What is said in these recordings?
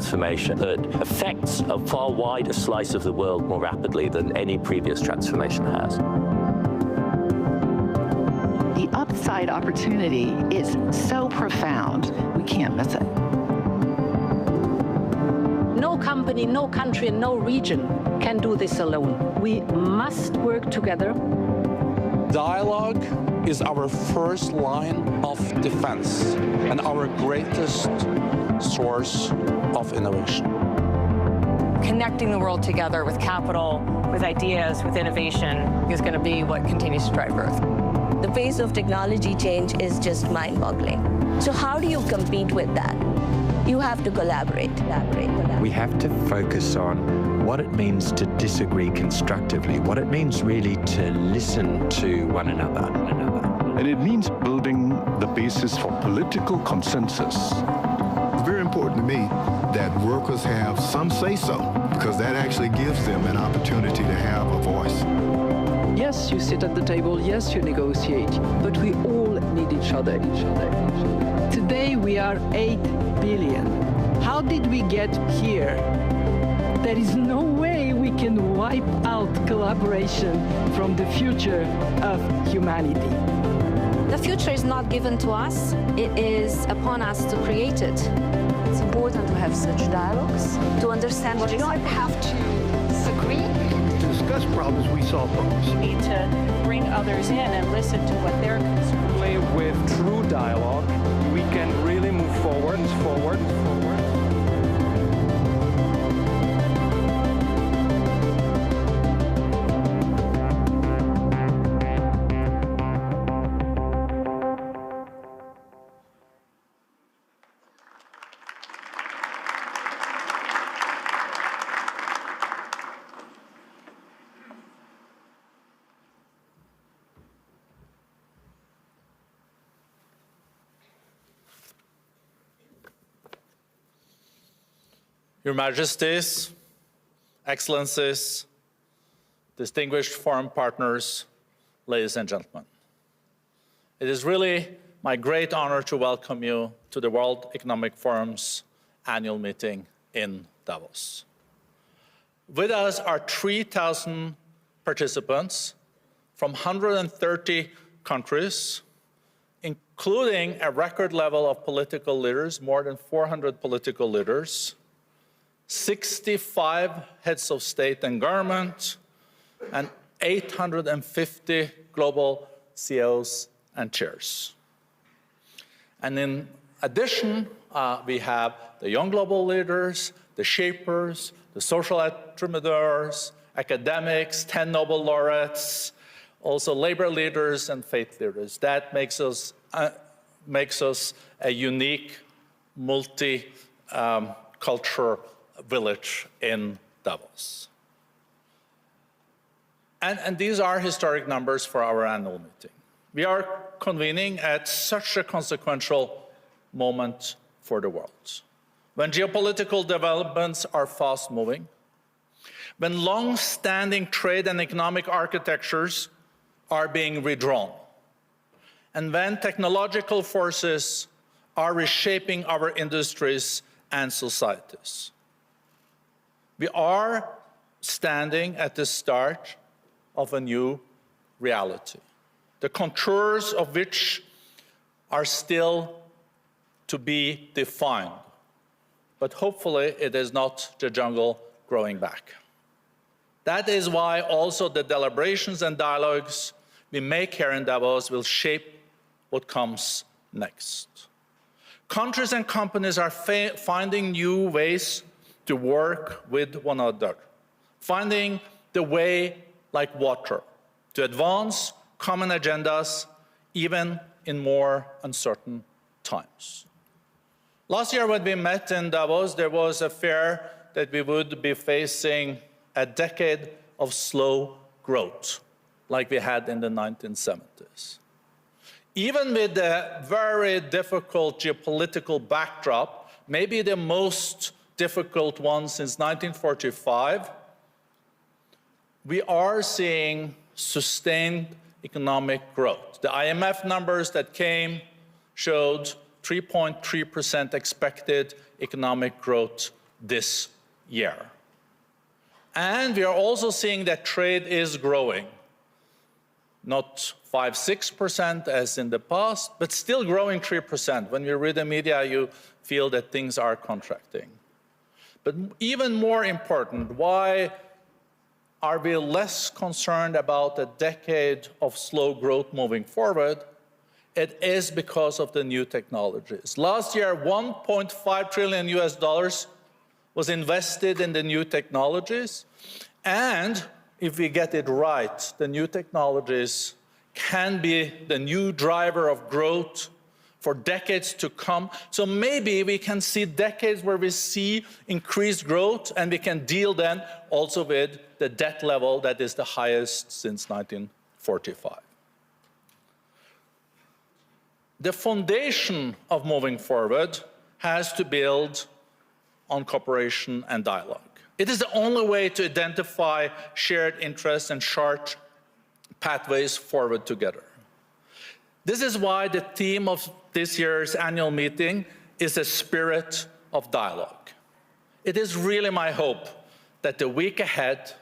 transformation that affects a far wider slice of the world more rapidly than any previous transformation has. The upside opportunity is so profound, we can't miss it. No company, no country, and no region can do this alone. We must work together. Dialogue is our first line of defense and our greatest source of innovation. Connecting the world together with capital, with ideas, with innovation is going to be what continues to drive growth. The pace of technology change is just mind-boggling. So how do you compete with that? You have to collaborate. We have to focus on what it means to disagree constructively, what it means really to listen to one another. And it means building the basis for political consensus. It's very important to me that workers have some say-so, because that actually gives them an opportunity to have a voice. Yes, you sit at the table, yes, you negotiate, but we all need each other. Today we are 8 billion. How did we get here? There is no way we can wipe out collaboration from the future of humanity. The future is not given to us, it is upon us to create it. It's important to have such dialogues, to understand what you don't have to disagree. To discuss problems, we solve problems. You need to bring others in and listen to what they're concerned. With true dialogue, we can really move forward. Your Majesties, Excellencies, distinguished foreign partners, ladies and gentlemen. It is really my great honor to welcome you to the World Economic Forum's annual meeting in Davos. With us are 3,000 participants from 130 countries, including a record level of political leaders, more than 400 political leaders, 65 heads of state and government, and 850 global CEOs and chairs. And in addition, we have the young global leaders, the shapers, the social entrepreneurs, academics, 10 Nobel laureates, also labor leaders and faith leaders. That makes us a unique multi-cultural village in Davos. And these are historic numbers for our annual meeting. We are convening at such a consequential moment for the world, when geopolitical developments are fast-moving, when long-standing trade and economic architectures are being redrawn, and when technological forces are reshaping our industries and societies. We are standing at the start of a new reality, the contours of which are still to be defined. But hopefully it is not the jungle growing back. That is why also the deliberations and dialogues we make here in Davos will shape what comes next. Countries and companies are finding new ways to work with one another, finding the way like water to advance common agendas even in more uncertain times. Last year when we met in Davos, there was a fear that we would be facing a decade of slow growth like we had in the 1970s. Even with the very difficult geopolitical backdrop, maybe the most difficult one since 1945, we are seeing sustained economic growth. The IMF numbers that came showed 3.3% expected economic growth this year. And we are also seeing that trade is growing. Not 5–6% as in the past, but still growing 3%. When you read the media, you feel that things are contracting. But even more important, why are we less concerned about a decade of slow growth moving forward? It is because of the new technologies. Last year, $1.5 trillion was invested in the new technologies. And if we get it right, the new technologies can be the new driver of growth for decades to come. So maybe we can see decades where we see increased growth, and we can deal then also with the debt level that is the highest since 1945. The foundation of moving forward has to build on cooperation and dialogue. It is the only way to identify shared interests and chart pathways forward together. This is why the theme of this year's annual meeting is a spirit of dialogue. It is really my hope that the week ahead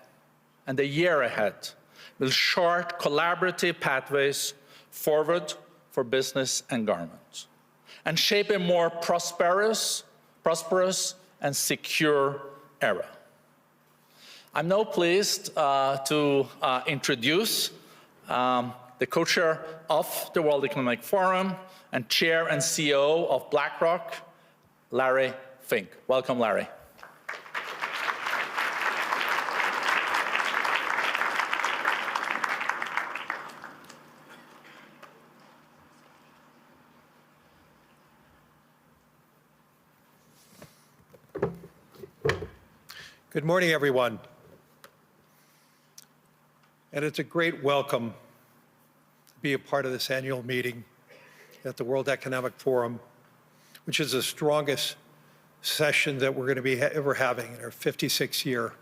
and the year ahead will chart collaborative pathways forward for business and government, and shape a more prosperous and secure era. I'm now pleased to introduce the co-chair of the World Economic Forum and chair and CEO of BlackRock, Larry Fink. Welcome, Larry. Good morning, everyone. And it's a great welcome to be a part of this annual meeting at the World Economic Forum, which is the strongest session that we're going to be ever having in our 56-year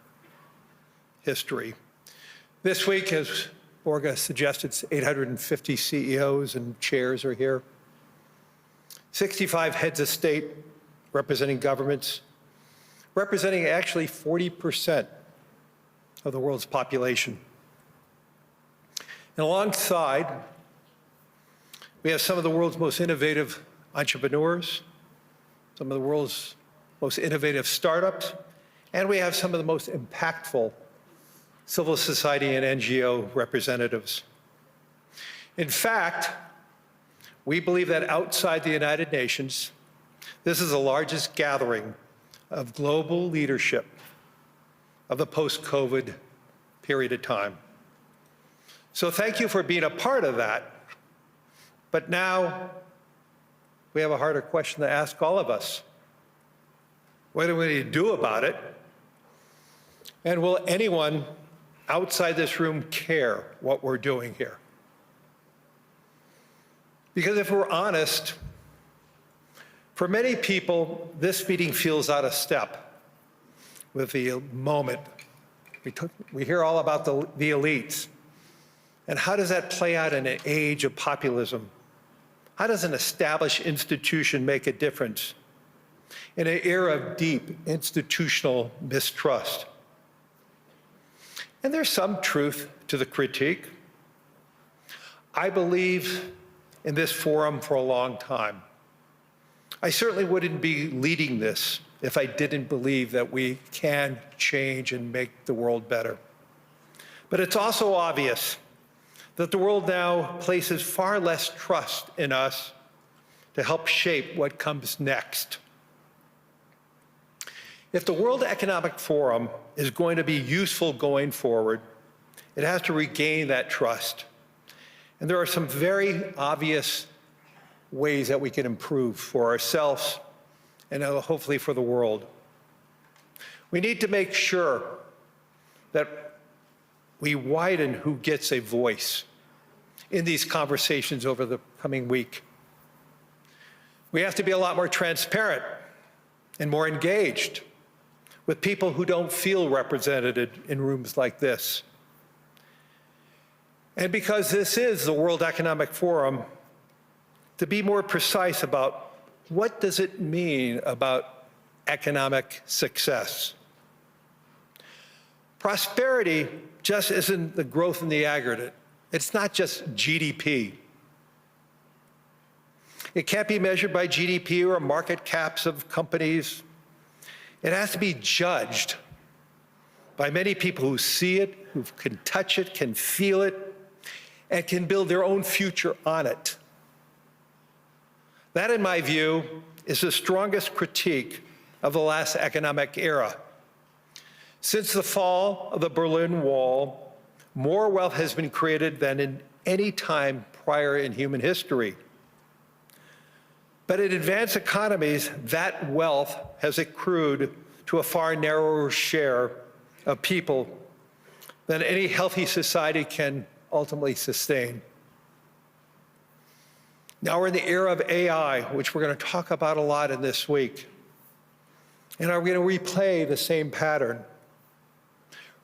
history. This week, as Børge suggested, 850 CEOs and chairs are here. 65 heads of state representing governments, representing actually 40% of the world's population. And alongside, we have some of the world's most innovative entrepreneurs, some of the world's most innovative startups, and we have some of the most impactful civil society and NGO representatives. In fact, we believe that outside the United Nations, this is the largest gathering of global leadership of the post-COVID period of time. So thank you for being a part of that. But now we have a harder question to ask all of us. What do we need to do about it? And will anyone outside this room care what we're doing here? Because if we're honest, for many people, this meeting feels out of step with the moment. We hear all about the elites. And how does that play out in an age of populism? How does an established institution make a difference in an era of deep institutional mistrust? And there's some truth to the critique. I believe in this forum for a long time. I certainly wouldn't be leading this if I didn't believe that we can change and make the world better. But it's also obvious that the world now places far less trust in us to help shape what comes next. If the World Economic Forum is going to be useful going forward, it has to regain that trust. And there are some very obvious ways that we can improve for ourselves and hopefully for the world. We need to make sure that we widen who gets a voice in these conversations over the coming week. We have to be a lot more transparent and more engaged with people who don't feel represented in rooms like this. And because this is the World Economic Forum, to be more precise about what does it mean about economic success. Prosperity just isn't the growth in the aggregate. It's not just GDP. It can't be measured by GDP or market caps of companies. It has to be judged by many people who see it, who can touch it, can feel it, and can build their own future on it. That, in my view, is the strongest critique of the last economic era. Since the fall of the Berlin Wall, more wealth has been created than in any time prior in human history. But in advanced economies, that wealth has accrued to a far narrower share of people than any healthy society can ultimately sustain. Now we're in the era of AI, which we're going to talk about a lot in this week. And are we going to replay the same pattern?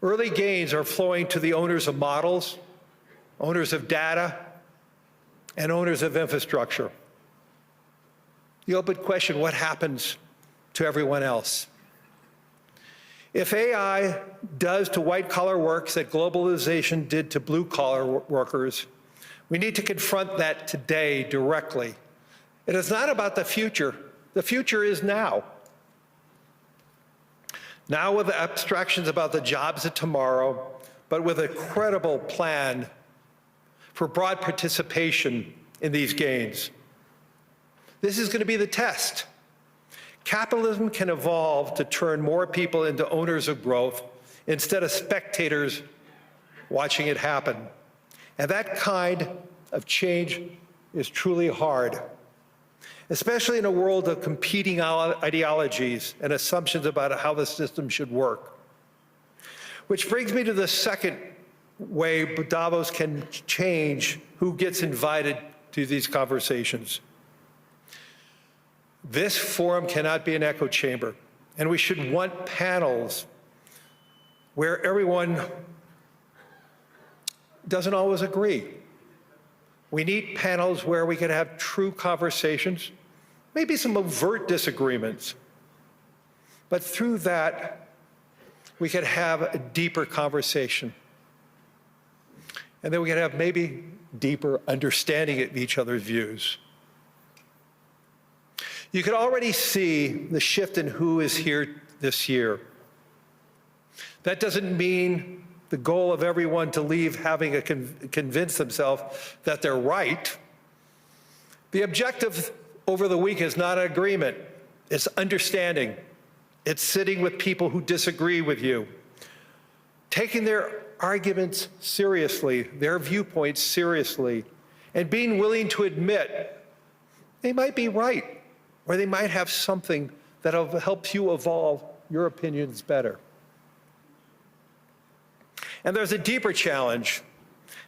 Early gains are flowing to the owners of models, owners of data, and owners of infrastructure. The open question, what happens to everyone else? If AI does to white-collar works that globalization did to blue-collar workers, we need to confront that today directly. It is not about the future. The future is now. Now with abstractions about the jobs of tomorrow, but with a credible plan for broad participation in these gains. This is going to be the test. Capitalism can evolve to turn more people into owners of growth instead of spectators watching it happen. And that kind of change is truly hard, especially in a world of competing ideologies and assumptions about how the system should work. Which brings me to the second way Davos can change who gets invited to these conversations. This forum cannot be an echo chamber, and we should want panels where everyone doesn't always agree. We need panels where we can have true conversations, maybe some overt disagreements, but through that, we could have a deeper conversation. And then we can have maybe deeper understanding of each other's views. You can already see the shift in who is here this year. That doesn't mean the goal of everyone to leave having convince themselves that they're right. The objective over the week is not agreement, it's understanding. It's sitting with people who disagree with you, taking their arguments seriously, their viewpoints seriously, and being willing to admit they might be right, or they might have something that'll help you evolve your opinions better. And there's a deeper challenge.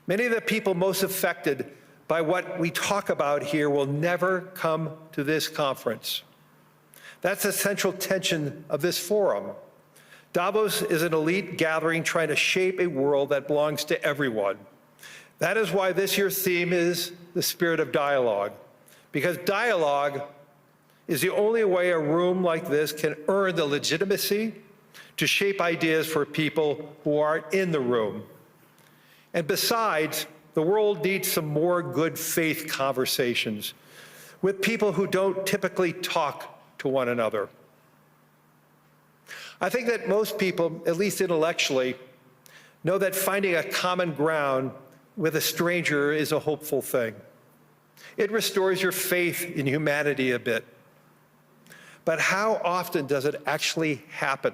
Many of the people most affected by what we talk about here will never come to this conference. That's the central tension of this forum. Davos is an elite gathering trying to shape a world that belongs to everyone. That is why this year's theme is the spirit of dialogue, because dialogue is the only way a room like this can earn the legitimacy to shape ideas for people who aren't in the room. And besides, the world needs some more good faith conversations with people who don't typically talk to one another. I think that most people, at least intellectually, know that finding a common ground with a stranger is a hopeful thing. It restores your faith in humanity a bit. But how often does it actually happen?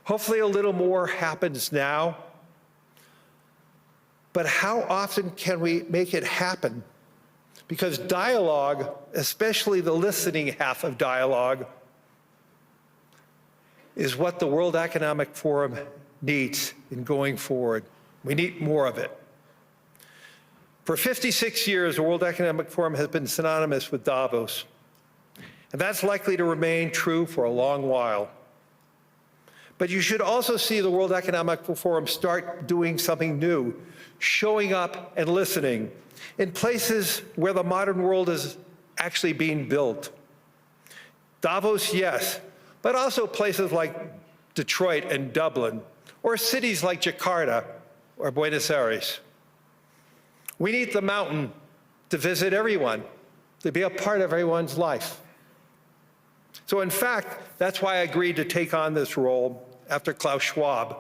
Hopefully a little more happens now. But how often can we make it happen? Because dialogue, especially the listening half of dialogue, is what the World Economic Forum needs in going forward. We need more of it. For 56 years, the World Economic Forum has been synonymous with Davos. And that's likely to remain true for a long while. But you should also see the World Economic Forum start doing something new, showing up and listening in places where the modern world is actually being built. Davos, yes, but also places like Detroit and Dublin, or cities like Jakarta or Buenos Aires. We need the mountain to visit everyone, to be a part of everyone's life. So in fact, that's why I agreed to take on this role after Klaus Schwab,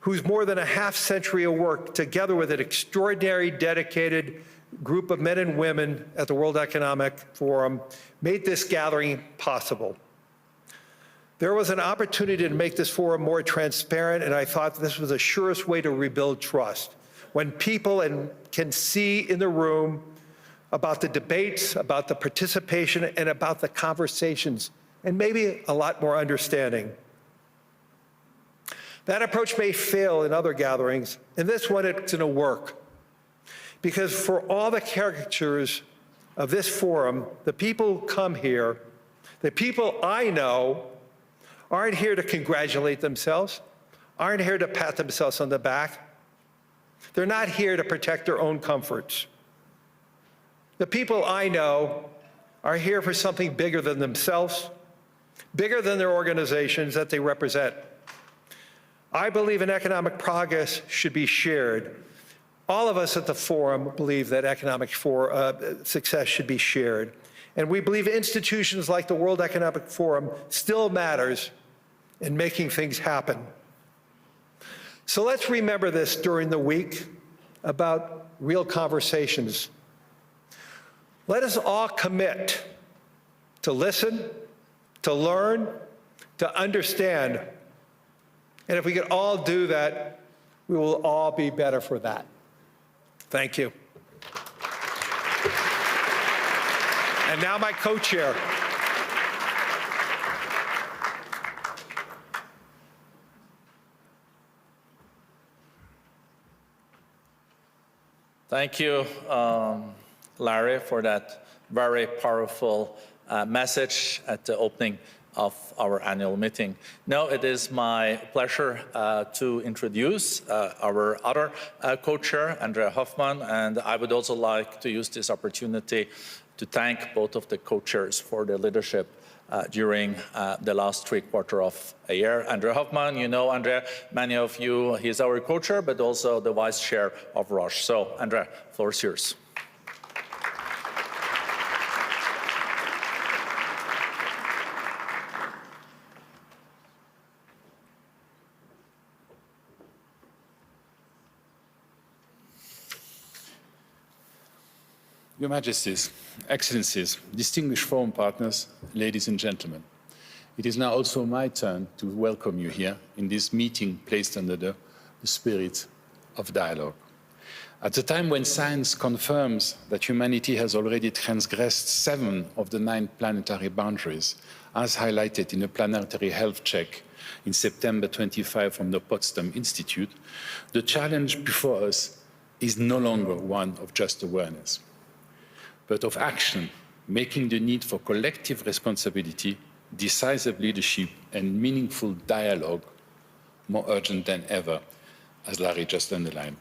whose more than a half-century of work, together with an extraordinary, dedicated group of men and women at the World Economic Forum, made this gathering possible. There was an opportunity to make this forum more transparent, and I thought this was the surest way to rebuild trust. When people can see in the room about the debates, about the participation, and about the conversations, and maybe a lot more understanding. That approach may fail in other gatherings. In this one, it's going to work. Because for all the caricatures of this forum, the people who come here, the people I know, aren't here to congratulate themselves, aren't here to pat themselves on the back. They're not here to protect their own comforts. The people I know are here for something bigger than themselves, bigger than their organizations that they represent. I believe an economic progress should be shared. All of us at the forum believe that economic success should be shared. And we believe institutions like the World Economic Forum still matters in making things happen. So let's remember this during the week about real conversations. Let us all commit to listen, to learn, to understand. And if we can all do that, we will all be better for that. Thank you. And now my co-chair. Thank you, Larry, for that very powerful message at the opening of our annual meeting. Now it is my pleasure to introduce our other co-chair, André Hoffmann, and I would also like to use this opportunity to thank both of the co-chairs for their leadership during the last three-quarters of a year. André Hoffmann, you know André, many of you, he's our co-chair, but also the vice chair of Roche. So, André, floor is yours. Your Majesties, Excellencies, distinguished forum partners, ladies and gentlemen, it is now also my turn to welcome you here in this meeting placed under the spirit of dialogue. At a time when science confirms that humanity has already transgressed 7 of the 9 planetary boundaries, as highlighted in a planetary health check in September 25 from the Potsdam Institute, the challenge before us is no longer one of just awareness, but of action, making the need for collective responsibility, decisive leadership, and meaningful dialogue more urgent than ever, as Larry just underlined.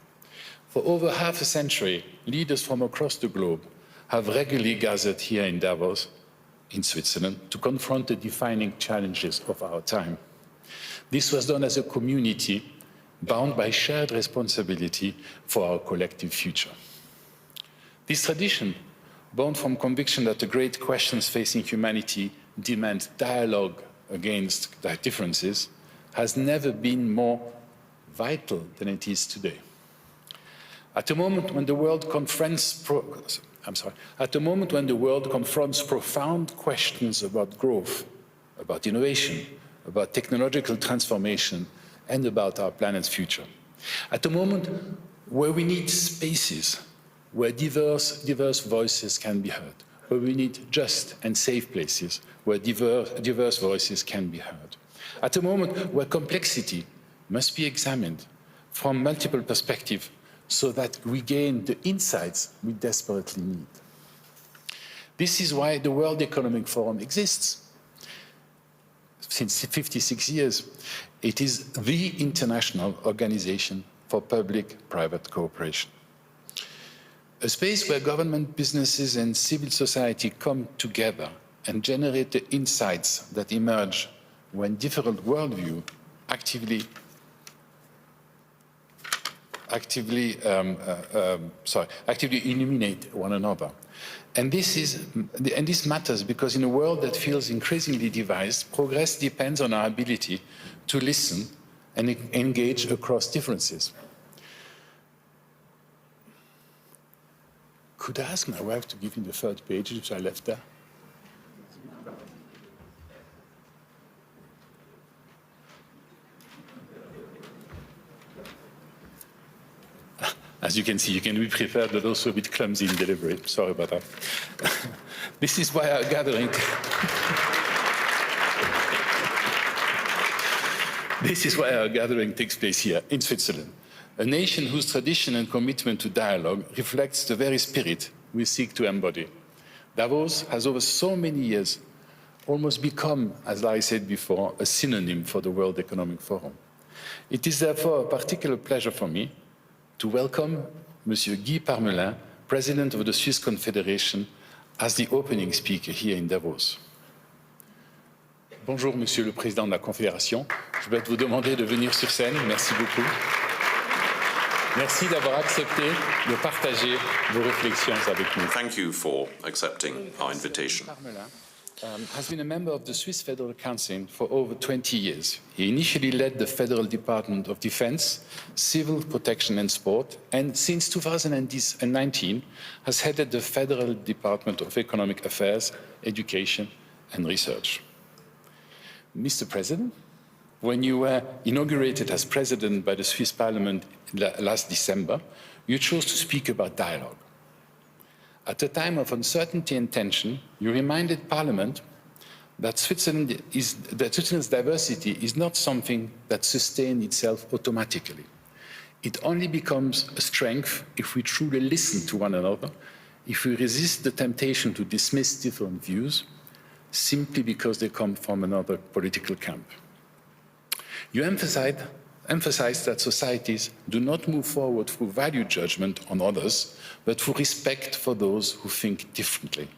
For over half a century, leaders from across the globe have regularly gathered here in Davos, in Switzerland, to confront the defining challenges of our time. This was done as a community bound by shared responsibility for our collective future. This tradition, born from conviction that the great questions facing humanity demand dialogue against their differences, has never been more vital than it is today. At a moment when the world confronts profound questions about growth, about innovation, about technological transformation, and about our planet's future. At a moment where we need spaces where diverse voices can be heard, where we need just and safe places where diverse voices can be heard. At a moment where complexity must be examined from multiple perspectives so that we gain the insights we desperately need. This is why the World Economic Forum exists. Since 56 years, it is the international organization for public-private cooperation. A space where government, businesses, and civil society come together and generate the insights that emerge when different worldviews actively illuminate one another. And this matters because in a world that feels increasingly divided, progress depends on our ability to listen and engage across differences. Could I ask my wife to give me the third page, which I left there? As you can see, you can be prepared, but also a bit clumsy in delivery. Sorry about that. This is why our gathering... This is why our gathering takes place here, in Switzerland, a nation whose tradition and commitment to dialogue reflects the very spirit we seek to embody. Davos has over so many years almost become, as I said before, a synonym for the World Economic Forum. It is therefore a particular pleasure for me to welcome Monsieur Guy Parmelin, President of the Swiss Confederation, as the opening speaker here in Davos. Bonjour, Monsieur le Président de la Confédération. Je vais vous demander de venir sur scène. Merci beaucoup. Merci d'avoir accepté de partager vos réflexions avec nous. Thank you for accepting our invitation. Has been a member of the Swiss Federal Council for over 20 years. He initially led the Federal Department of Defense, Civil Protection and Sport, and since 2019 has headed the Federal Department of Economic Affairs, Education and Research. Mr. President, when you were inaugurated as President by the Swiss Parliament last December, you chose to speak about dialogue. At a time of uncertainty and tension, you reminded Parliament that Switzerland's diversity is not something that sustains itself automatically. It only becomes a strength if we truly listen to one another, if we resist the temptation to dismiss different views simply because they come from another political camp. You emphasized that societies do not move forward through value judgment on others, but through respect for those who think differently.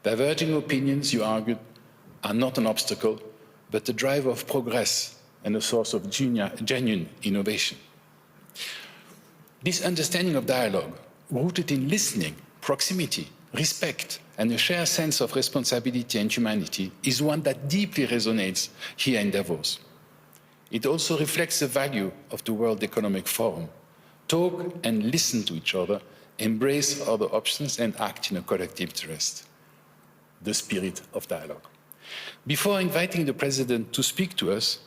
Diverging opinions, you argued, are not an obstacle, but a driver of progress and a source of genuine innovation. This understanding of dialogue, rooted in listening, proximity, respect, and a shared sense of responsibility and humanity, is one that deeply resonates here in Davos. It also reflects the value of the World Economic Forum. Talk and listen to each other, embrace other options, and act in a collective interest. The spirit of dialogue. Before inviting the President to speak to us,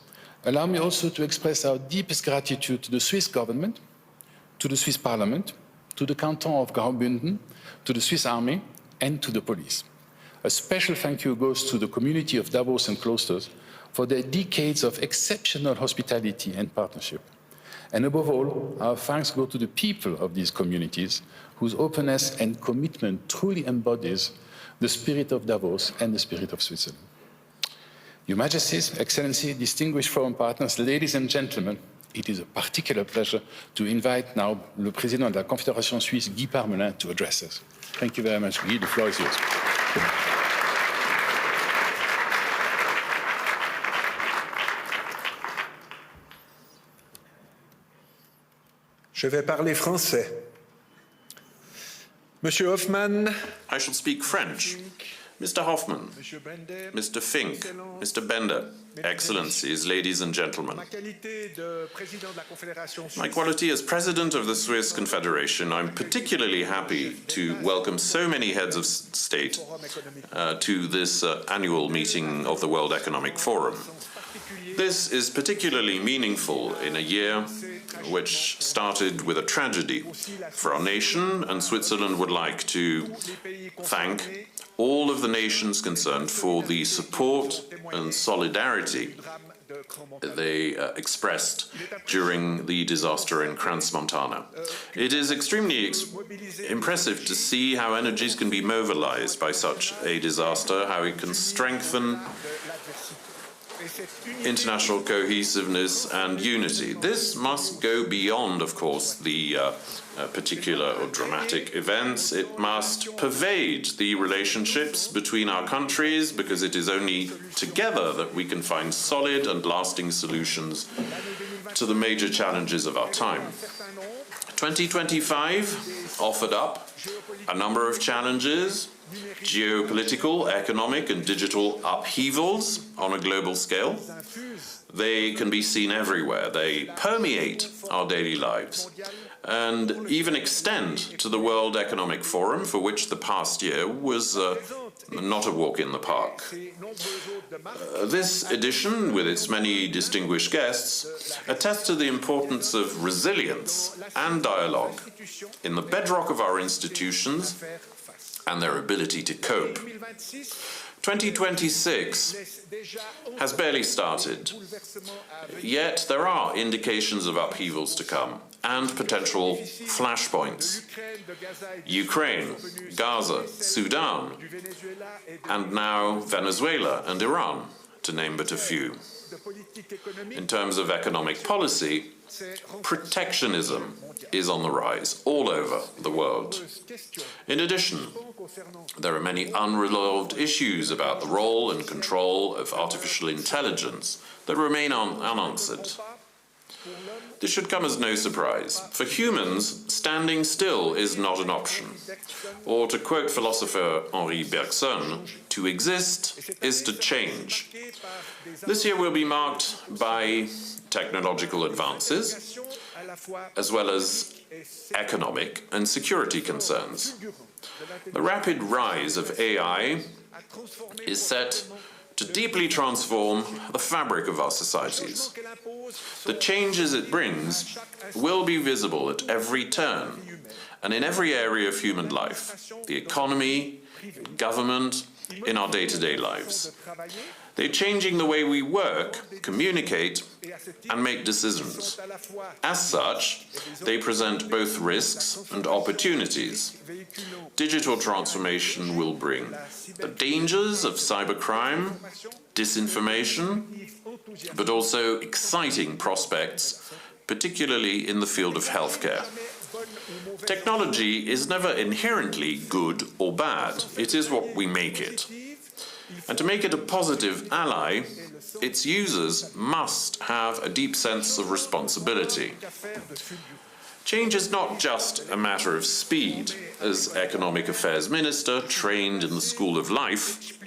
allow me also to express our deepest gratitude to the Swiss government, to the Swiss Parliament, to the Canton of Graubünden, to the Swiss Army, and to the police. A special thank you goes to the community of Davos and Cloisters for their decades of exceptional hospitality and partnership. And above all, our thanks go to the people of these communities whose openness and commitment truly embodies the spirit of Davos and the spirit of Switzerland. Your Majesties, Excellency, distinguished forum partners, ladies and gentlemen, it is a particular pleasure to invite now le Président de la Confédération Suisse, Guy Parmelin, to address us. Thank you very much, Guy. The floor is yours. Je vais parler français. Monsieur Hoffmann. I shall speak French. Mr. Hoffmann, Mr. Fink, Mr. Bende, Excellencies, ladies and gentlemen. My quality as President of the Swiss Confederation, I'm particularly happy to welcome so many heads of state to this annual meeting of the World Economic Forum. This is particularly meaningful in a year which started with a tragedy for our nation, and Switzerland would like to thank all of the nations concerned for the support and solidarity they expressed during the disaster in Crans-Montana. It is extremely impressive to see how energies can be mobilized by such a disaster, how it can strengthen international cohesiveness and unity. This must go beyond, of course, the particular or dramatic events. It must pervade the relationships between our countries, because it is only together that we can find solid and lasting solutions to the major challenges of our time. 2025 offered up a number of challenges: geopolitical, economic, and digital upheavals on a global scale. They can be seen everywhere. They permeate our daily lives and even extend to the World Economic Forum, for which the past year was not a walk in the park. This edition, with its many distinguished guests, attests to the importance of resilience and dialogue in the bedrock of our institutions and their ability to cope. 2026 has barely started, yet there are indications of upheavals to come and potential flashpoints. Ukraine, Gaza, Sudan, and now Venezuela and Iran, to name but a few. In terms of economic policy, protectionism is on the rise all over the world. In addition, there are many unresolved issues about the role and control of artificial intelligence that remain unanswered. This should come as no surprise. For humans, standing still is not an option. Or to quote philosopher Henri Bergson, to exist is to change. This year will be marked by technological advances, as well as economic and security concerns. The rapid rise of AI is set to deeply transform the fabric of our societies. The changes it brings will be visible at every turn and in every area of human life, the economy, government, in our day-to-day lives. They're changing the way we work, communicate, and make decisions. As such, they present both risks and opportunities. Digital transformation will bring the dangers of cybercrime, disinformation, but also exciting prospects, particularly in the field of healthcare. Technology is never inherently good or bad. It is what we make it. And to make it a positive ally, its users must have a deep sense of responsibility. Change is not just a matter of speed. As Economic Affairs Minister trained in the School of Life,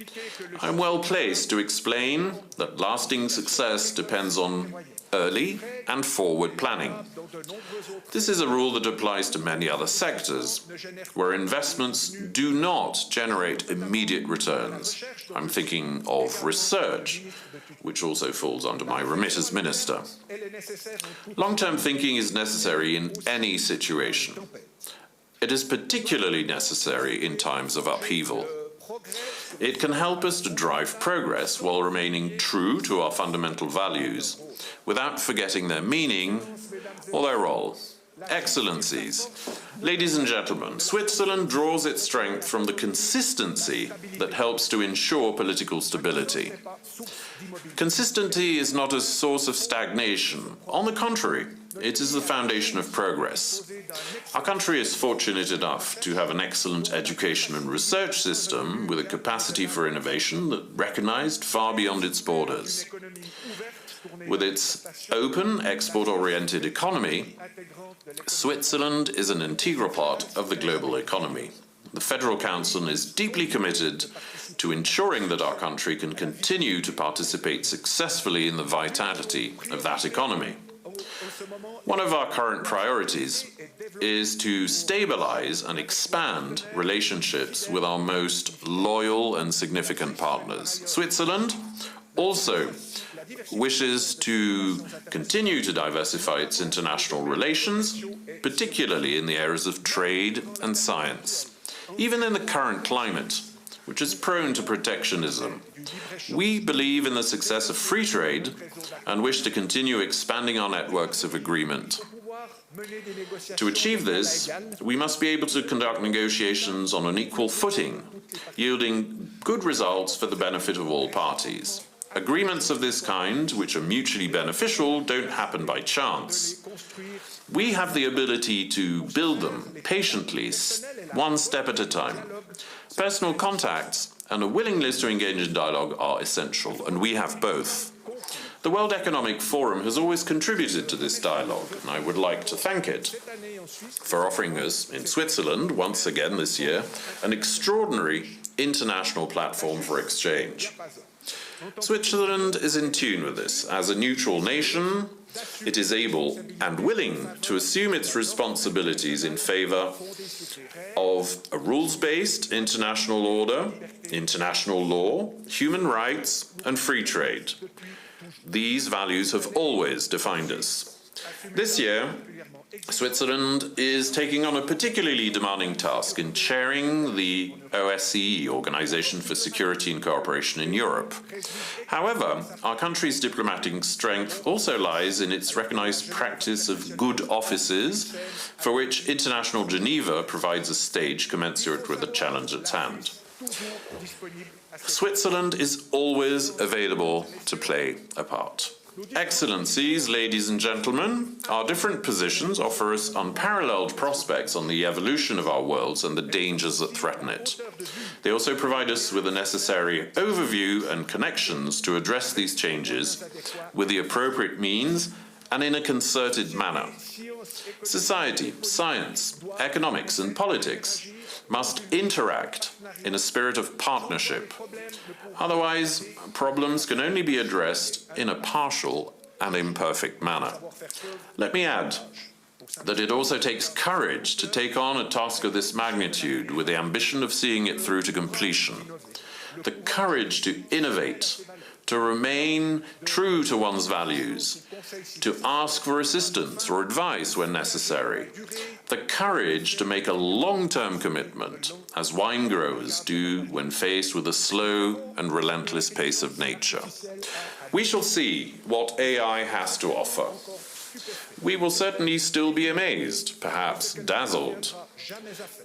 I'm well placed to explain that lasting success depends on early and forward planning. This is a rule that applies to many other sectors, where investments do not generate immediate returns. I'm thinking of research, which also falls under my remit as minister. Long-term thinking is necessary in any situation. It is particularly necessary in times of upheaval. It can help us to drive progress while remaining true to our fundamental values, without forgetting their meaning or their role. Excellencies, ladies and gentlemen, Switzerland draws its strength from the consistency that helps to ensure political stability. Consistency is not a source of stagnation. On the contrary, it is the foundation of progress. Our country is fortunate enough to have an excellent education and research system with a capacity for innovation that recognized far beyond its borders. With its open, export-oriented economy, Switzerland is an integral part of the global economy. The Federal Council is deeply committed to ensuring that our country can continue to participate successfully in the vitality of that economy. One of our current priorities is to stabilize and expand relationships with our most loyal and significant partners. Switzerland also wishes to continue to diversify its international relations, particularly in the areas of trade and science. Even in the current climate, which is prone to protectionism, we believe in the success of free trade and wish to continue expanding our networks of agreement. To achieve this, we must be able to conduct negotiations on an equal footing, yielding good results for the benefit of all parties. Agreements of this kind, which are mutually beneficial, don't happen by chance. We have the ability to build them patiently, one step at a time. Personal contacts and a willingness to engage in dialogue are essential, and we have both. The World Economic Forum has always contributed to this dialogue, and I would like to thank it for offering us, in Switzerland, once again this year, an extraordinary international platform for exchange. Switzerland is in tune with this. As a neutral nation, it is able and willing to assume its responsibilities in favour of a rules-based international order, international law, human rights and free trade. These values have always defined us. This year, Switzerland is taking on a particularly demanding task in chairing the OSCE, Organization for Security and Cooperation in Europe. However, our country's diplomatic strength also lies in its recognized practice of good offices, for which International Geneva provides a stage commensurate with the challenge at hand. Switzerland is always available to play a part. Excellencies, ladies and gentlemen, our different positions offer us unparalleled prospects on the evolution of our worlds and the dangers that threaten it. They also provide us with the necessary overview and connections to address these changes with the appropriate means and in a concerted manner. Society, science, economics and politics must interact in a spirit of partnership. Otherwise, problems can only be addressed in a partial and imperfect manner. Let me add that it also takes courage to take on a task of this magnitude with the ambition of seeing it through to completion. The courage to innovate, to remain true to one's values, to ask for assistance or advice when necessary, the courage to make a long-term commitment, as wine growers do when faced with the slow and relentless pace of nature. We shall see what AI has to offer. We will certainly still be amazed, perhaps dazzled.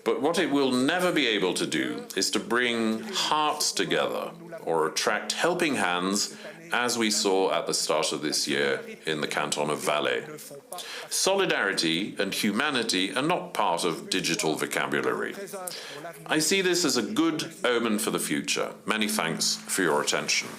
But what it will never be able to do is to bring hearts together or attract helping hands, as we saw at the start of this year in the canton of Valais. Solidarity and humanity are not part of digital vocabulary. I see this as a good omen for the future. Many thanks for your attention.